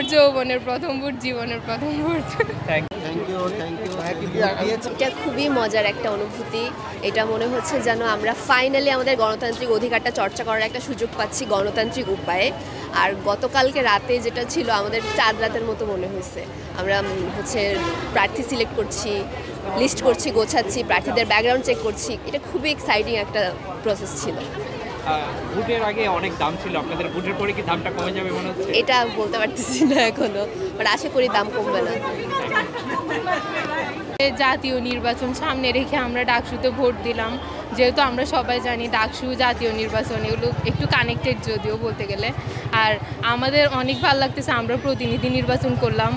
আমার যৌবনের প্রথম ভোট, জীবনের প্রথম ভোট। এটা খুবই মজার একটা অনুভূতি। এটা মনে হচ্ছে যেন আমরা ফাইনালি আমাদের গণতান্ত্রিক অধিকারটা চর্চা করার একটা সুযোগ পাচ্ছি গণতান্ত্রিক উপায়ে। আর গতকালকে রাতে যেটা ছিল আমাদের চাঁদ রাতের মতো মনে হয়েছে। আমরা প্রার্থী সিলেক্ট করছি, লিস্ট করছি, গোছাচ্ছি, প্রার্থীদের ব্যাকগ্রাউন্ড চেক করছি। এটা খুবই এক্সাইটিং একটা প্রসেস ছিল। ভোটের আগে অনেক দাম ছিল আপনাদের, ভোটের পরে কি দামটা কমে যাবে মনে হচ্ছে? এটা বলতে পারতেছি না এখনো, বাট আশা করি দাম কমবে না। জাতীয় নির্বাচন সামনে রেখে আমরা ডাকসুতে ভোট দিলাম, যেহেতু আমরা সবাই জানি ডাকসু জাতীয় নির্বাচন এগুলো একটু কানেক্টেড যদিও বলতে গেলে। আর আমাদের অনেক ভালো লাগতেছে, আমরা প্রতিনিধি নির্বাচন করলাম।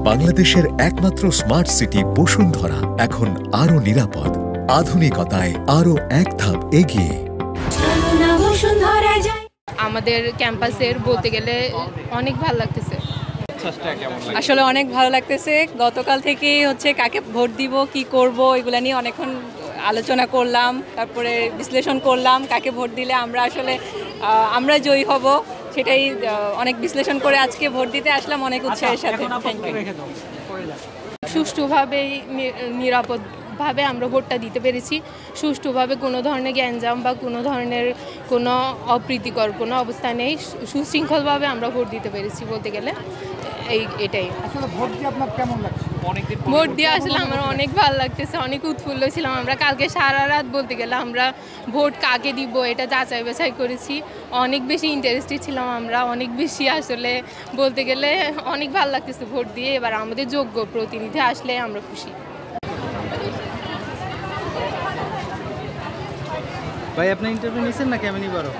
বাংলাদেশের একমাত্র স্মার্ট সিটি বসুন্ধরা এখন আরো নিরাপদ, আধুনিকতায় আরো এক ধাপ এগিয়ে। আমাদের ক্যাম্পাসের বলতে গেলে অনেক ভালো লাগতেছে। আসলে অনেক ভালো লাগতেছে। গতকাল থেকেই কাকে ভোট দিব, কি করব, এগুলো নিয়ে অনেকক্ষণ আলোচনা করলাম, তারপরে বিশ্লেষণ করলাম কাকে ভোট দিলে আমরা জয়ী হব, সেটাই অনেক বিশ্লেষণ করে আজকে ভোট দিতে আসলাম অনেক উৎসাহের সাথে। সুষ্ঠুভাবেই নিরাপদভাবে আমরা ভোটটা দিতে পেরেছি। সুষ্ঠুভাবে কোনো ধরনের গ্যাঞ্জাম বা কোনো অপ্রীতিকর কোনো অবস্থা নেই। সুশৃঙ্খলভাবে আমরা ভোট দিতে পেরেছি বলতে গেলে। এটাই আসলে ভোট দিয়ে আপনার কেমন লাগছে? ভোট দিয়ে আসলে আমার অনেক ভালো লাগতেছে, অনেক উৎফুল্ল ছিলাম। আমরা কালকে সারা রাত বলতে গেলে আমরা ভোট কাকে দিব এটা যাচাই বাছাই করেছি। অনেক বেশি ইন্টারেস্টেড ছিলাম আমরা, অনেক বেশি আসলে বলতে গেলে অনেক ভালো লাগতেছে ভোট দিয়ে। এবার আমাদের যোগ্য প্রতিনিধি আসলে আমরা খুশি। ভাই আপনি ইন্টারভিউ নিয়েছেন নাকি আমি নিবারও?